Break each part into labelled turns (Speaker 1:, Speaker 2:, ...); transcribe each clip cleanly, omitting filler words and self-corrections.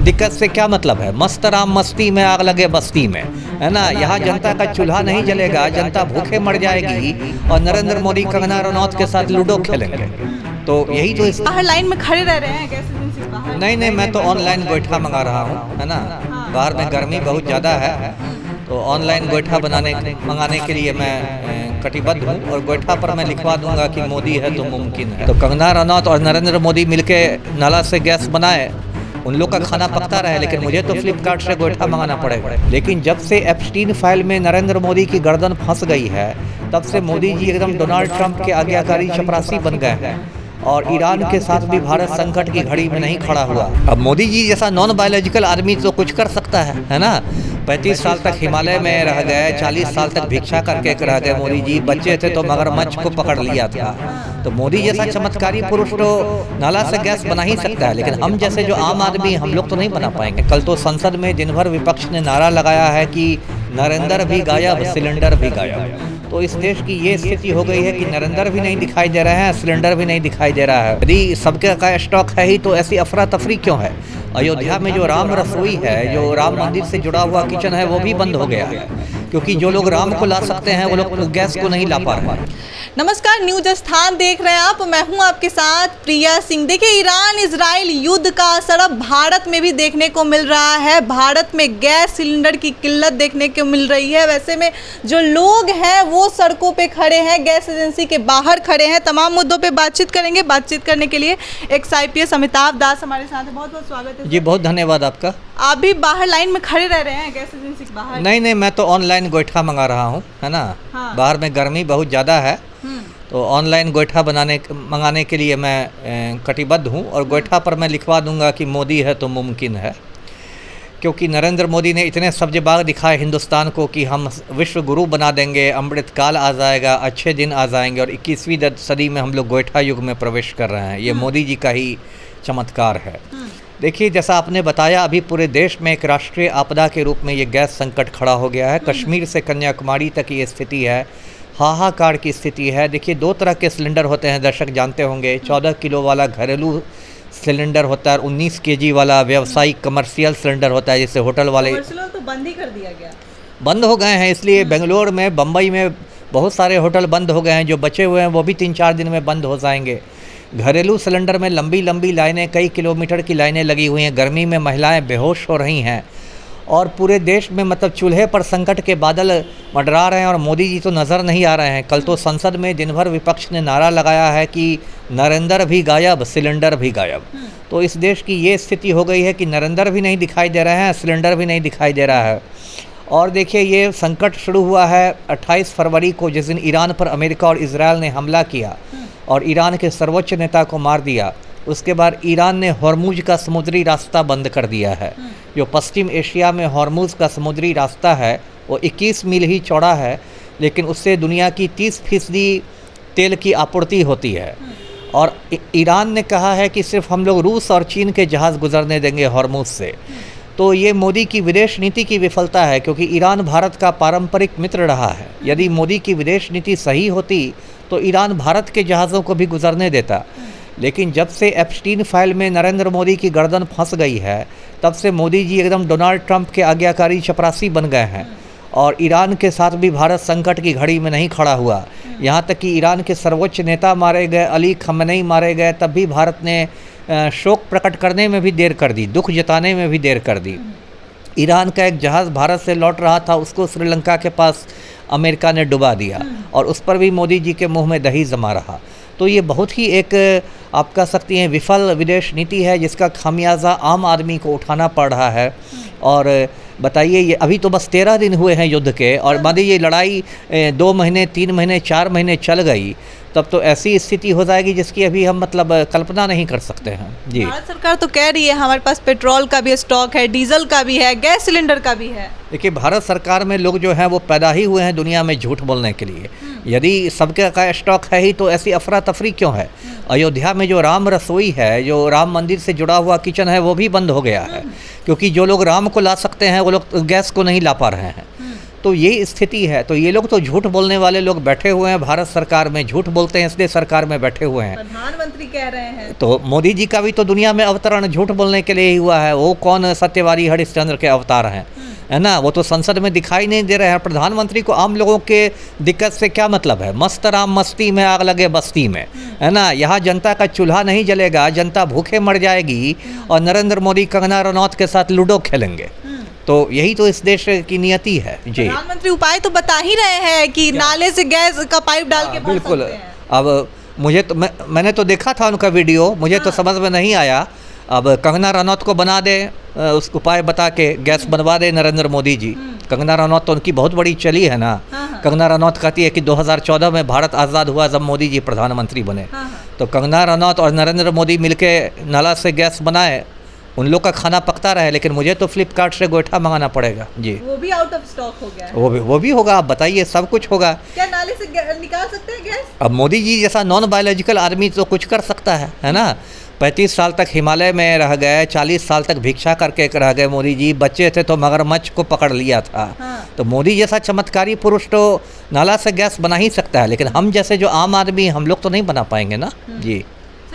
Speaker 1: दिक्कत से क्या मतलब है, मस्त राम मस्ती में आग लगे बस्ती में, है ना। यहाँ जनता का चूल्हा नहीं जलेगा, जनता भूखे मर जाएगी और नरेंद्र मोदी कंगना रनौत के साथ लूडो खेलेंगे। तो यही तो
Speaker 2: बाहर लाइन में खड़े रह रहे हैं गैस एजेंसी बाहर?
Speaker 1: नहीं, मैं तो ऑनलाइन गोईठा मंगा रहा हूँ, है ना। बाहर में गर्मी बहुत ज़्यादा है, तो ऑनलाइन गोईठा मंगाने के लिए मैं कटिबद्ध हूँ और गोईठा पर मैं लिखवा दूंगा कि मोदी है तो मुमकिन है। तो कंगना रनौत और नरेंद्र मोदी मिलके नाला से गैस बनाए, उन लोग का खाना पकता रहे, लेकिन मुझे तो फ्लिपकार्ट से गोईठा मंगाना पड़ेगा। लेकिन जब से एप्स्टीन फाइल में नरेंद्र मोदी की गर्दन फंस गई है, तब से मोदी जी एकदम डोनाल्ड ट्रंप के आज्ञाकारी चपरासी बन गए हैं और ईरान के साथ भी भारत संकट की घड़ी में नहीं खड़ा हुआ। अब मोदी जी जैसा नॉन बायोलॉजिकल आदमी तो कुछ कर सकता है ना। 35 साल तक हिमालय में रह गए, 40 साल तक भिक्षा करके रह गए मोदी जी। बच्चे थे तो मगरमच्छ को पकड़ लिया था। तो मोदी जैसा चमत्कारी पुरुष तो नाला से गैस बना ही सकता है, लेकिन हम जैसे जो आम आदमी हम लोग तो नहीं बना पाएंगे। कल तो संसद में दिन भर विपक्ष ने नारा लगाया है कि नरेंद्र भी गायब, सिलेंडर भी गायब। तो इस देश की ये स्थिति हो गई है कि नरेंद्र भी नहीं दिखाई दे रहे हैं, सिलेंडर भी नहीं दिखाई दे रहा है। यदि सबके का स्टॉक है ही तो ऐसी अफरा तफरी क्यों है? अयोध्या में जो राम रसोई है, जो राम मंदिर से जुड़ा हुआ किचन है, वो भी बंद हो गया है, क्योंकि जो लोग राम को ला सकते हैं वो लोग गैस को नहीं ला पा रहे हैं।
Speaker 2: नमस्कार, न्यूज स्थान देख रहे हैं आप। मैं हूं आपके साथ प्रिया सिंह। देखिए, ईरान इजराइल युद्ध का असर अब भारत में भी देखने को मिल रहा है। भारत में गैस सिलेंडर की किल्लत देखने को मिल रही है। वैसे में जो लोग हैं वो सड़कों पे खड़े हैं, गैस एजेंसी के बाहर खड़े हैं। तमाम मुद्दों पे बातचीत करेंगे। बातचीत करने के लिए IPS अमिताभ दास हमारे साथ है। बहुत बहुत स्वागत है
Speaker 1: जी। बहुत धन्यवाद आपका।
Speaker 2: आप भी बाहर लाइन में खड़े रह रहे हैं गैस एजेंसी के बाहर?
Speaker 1: नहीं, मैं तो ऑनलाइन गोईठा मंगा रहा हूँ, है ना। बाहर में गर्मी बहुत ज़्यादा है, तो ऑनलाइन गोईठा मंगाने के लिए मैं कटिबद्ध हूँ और गोईठा पर मैं लिखवा दूंगा कि मोदी है तो मुमकिन है। क्योंकि नरेंद्र मोदी ने इतने सब्ज़ बाग दिखाए हिंदुस्तान को कि हम विश्व गुरु बना देंगे, अमृतकाल आ जाएगा, अच्छे दिन आ जाएंगे, और 21वीं सदी में हम लोग गोईठा युग में प्रवेश कर रहे हैं। ये मोदी जी का ही चमत्कार है। देखिए, जैसा आपने बताया, अभी पूरे देश में एक राष्ट्रीय आपदा के रूप में ये गैस संकट खड़ा हो गया है। कश्मीर से कन्याकुमारी तक ये स्थिति है, हाहाकार की स्थिति है। देखिए, 2 तरह के सिलेंडर होते हैं, दर्शक जानते होंगे। 14 किलो वाला घरेलू सिलेंडर होता है और 19 kg वाला व्यावसायिक कमर्शियल सिलेंडर होता है, जिससे होटल वाले
Speaker 2: तो बंद ही कर दिया गया,
Speaker 1: बंद हो गए हैं। इसलिए बेंगलोर में, बम्बई में बहुत सारे होटल बंद हो गए हैं। जो बचे हुए हैं वो भी 3-4 दिन में बंद हो जाएंगे। घरेलू सिलेंडर में लंबी लंबी लाइनें, कई किलोमीटर की लाइनें लगी हुई हैं। गर्मी में महिलाएं बेहोश हो रही हैं और पूरे देश में मतलब चूल्हे पर संकट के बादल मंडरा रहे हैं और मोदी जी तो नज़र नहीं आ रहे हैं। कल तो संसद में दिन भर विपक्ष ने नारा लगाया है कि नरेंद्र भी गायब, सिलेंडर भी गायब। तो इस देश की ये स्थिति हो गई है कि नरेंद्र भी नहीं दिखाई दे रहे हैं, सिलेंडर भी नहीं दिखाई दे रहा है। और देखिए, ये संकट शुरू हुआ है 28 फरवरी को, जिस दिन ईरान पर अमेरिका और इजराइल ने हमला किया और ईरान के सर्वोच्च नेता को मार दिया। उसके बाद ईरान ने हॉर्मुज का समुद्री रास्ता बंद कर दिया है। जो पश्चिम एशिया में हॉर्मुज का समुद्री रास्ता है वो 21 मील ही चौड़ा है, लेकिन उससे दुनिया की 30% तेल की आपूर्ति होती है। और ईरान ने कहा है कि सिर्फ हम लोग रूस और चीन के जहाज़ गुजरने देंगे हॉर्मुज से। तो ये मोदी की विदेश नीति की विफलता है, क्योंकि ईरान भारत का पारंपरिक मित्र रहा है। यदि मोदी की विदेश नीति सही होती तो ईरान भारत के जहाज़ों को भी गुजरने देता। लेकिन जब से एप्स्टीन फाइल में नरेंद्र मोदी की गर्दन फंस गई है, तब से मोदी जी एकदम डोनाल्ड ट्रंप के आज्ञाकारी चपरासी बन गए हैं और ईरान के साथ भी भारत संकट की घड़ी में नहीं खड़ा हुआ। यहाँ तक कि ईरान के सर्वोच्च नेता मारे गए, अली खamenei मारे गए, तब भी भारत ने शोक प्रकट करने में भी देर कर दी, दुख जताने में भी देर कर दी। ईरान का एक जहाज़ भारत से लौट रहा था, उसको श्रीलंका के पास अमेरिका ने डुबा दिया और उस पर भी मोदी जी के मुंह में दही जमा रहा। तो ये बहुत ही एक, आप कह सकती हैं, विफल विदेश नीति है, जिसका खामियाजा आम आदमी को उठाना पड़ रहा है। और बताइए, ये अभी तो बस 13 दिन हुए हैं युद्ध के, और मान लीजिए ये लड़ाई 2 महीने, 3 महीने, 4 महीने चल गई, तब तो ऐसी स्थिति हो जाएगी जिसकी अभी हम मतलब कल्पना नहीं कर सकते हैं। जी,
Speaker 2: भारत सरकार तो कह रही है हमारे पास पेट्रोल का भी स्टॉक है, डीजल का भी है, गैस सिलेंडर का भी है।
Speaker 1: देखिए, भारत सरकार में लोग जो हैं वो पैदा ही हुए हैं दुनिया में झूठ बोलने के लिए। यदि सबके का स्टॉक है ही तो ऐसी अफरा तफरी क्यों है? अयोध्या में जो राम रसोई है, जो राम मंदिर से जुड़ा हुआ किचन है, वो भी बंद हो गया है, क्योंकि जो लोग राम को ला सकते हैं वो लोग गैस को नहीं ला पा रहे हैं। तो ये स्थिति है। तो ये लोग तो झूठ बोलने वाले लोग बैठे हुए हैं भारत सरकार में, झूठ बोलते हैं इसलिए सरकार में बैठे हुए हैं।
Speaker 2: प्रधानमंत्री कह रहे हैं।
Speaker 1: तो मोदी जी का भी तो दुनिया में अवतरण झूठ बोलने के लिए ही हुआ है। वो कौन सत्यवादी हरिश्चंद्र के अवतार हैं, है ना? वो तो संसद में दिखाई नहीं दे रहे हैं। प्रधानमंत्री को आम लोगों के दिक्कत से क्या मतलब है? मस्त राम मस्ती में आग लगे बस्ती में, है ना? यहाँ जनता का चूल्हा नहीं जलेगा, जनता भूखे मर जाएगी और नरेंद्र मोदी कंगना रनौत के साथ लूडो खेलेंगे। तो यही तो इस देश की नियति है जी।
Speaker 2: प्रधानमंत्री उपाय तो बता ही रहे हैं कि नाले से गैस का पाइप डाल के भर
Speaker 1: बिल्कुल।
Speaker 2: सकते हैं।
Speaker 1: अब मुझे तो मैंने तो देखा था उनका वीडियो, मुझे तो समझ में नहीं आया। अब कंगना रनौत को बना दे, उस उपाय बता के गैस बनवा दे नरेंद्र मोदी जी। कंगना रनौत तो उनकी बहुत बड़ी चली है ना। कंगना रनौत कहती है कि 2014 में भारत आज़ाद हुआ जब मोदी जी प्रधानमंत्री बने। तो कंगना रनौत और नरेंद्र मोदी मिलके नाला से गैस बनाए, उन लोग का खाना पकता रहे, लेकिन मुझे तो फ्लिपकार्ट से गोईठा मंगाना पड़ेगा जी।
Speaker 2: वो भी आउट ऑफ स्टॉक हो गया है।
Speaker 1: वो भी होगा। आप बताइए, सब कुछ होगा।
Speaker 2: क्या नाले से निकाल सकते हैं गैस?
Speaker 1: अब मोदी जी जैसा नॉन बायोलॉजिकल आदमी तो कुछ कर सकता है ना? 35 साल तक हिमालय में रह गए, 40 साल तक भिक्षा करके रह गए मोदी जी। बच्चे थे तो मगरमच्छ को पकड़ लिया था। तो मोदी जैसा चमत्कारी पुरुष तो नाला से गैस बना ही सकता है, लेकिन हम जैसे जो आम आदमी हम लोग तो नहीं बना पाएंगे ना जी।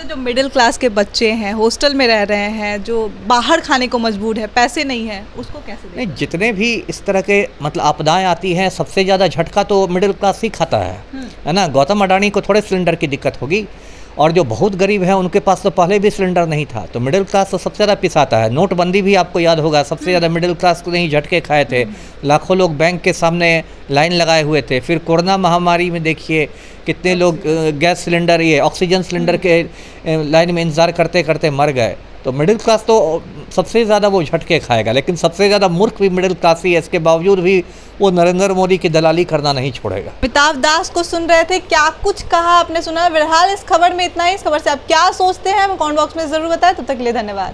Speaker 2: जो मिडिल क्लास के बच्चे हैं, हॉस्टल में रह रहे हैं, जो बाहर खाने को मजबूर है, पैसे नहीं है, उसको कैसे दें?
Speaker 1: नहीं, जितने भी इस तरह के मतलब आपदाएं आती हैं, सबसे ज़्यादा झटका तो मिडिल क्लास ही खाता है ना? गौतम अडानी को थोड़े सिलेंडर की दिक्कत होगी, और जो बहुत गरीब हैं उनके पास तो पहले भी सिलेंडर नहीं था। तो मिडिल क्लास तो सबसे ज़्यादा पिसाता है। नोटबंदी भी आपको याद होगा, सबसे ज़्यादा मिडिल क्लास को नहीं झटके खाए थे। लाखों लोग बैंक के सामने लाइन लगाए हुए थे। फिर कोरोना महामारी में देखिए कितने लोग गैस सिलेंडर, ये ऑक्सीजन सिलेंडर के लाइन में इंतज़ार करते करते मर गए। तो मिडिल क्लास तो सबसे ज़्यादा वो झटके खाएगा, लेकिन सबसे ज़्यादा मूर्ख भी मिडिल क्लास ही है। इसके बावजूद भी वो नरेंद्र मोदी की दलाली करना नहीं छोड़ेगा।
Speaker 2: अमिताभ दास को सुन रहे थे, क्या कुछ कहा आपने सुना। फिलहाल इस खबर में इतना ही। इस खबर से आप क्या सोचते हैं कमेंट बॉक्स में ज़रूर बताएं। तब तक के लिए धन्यवाद।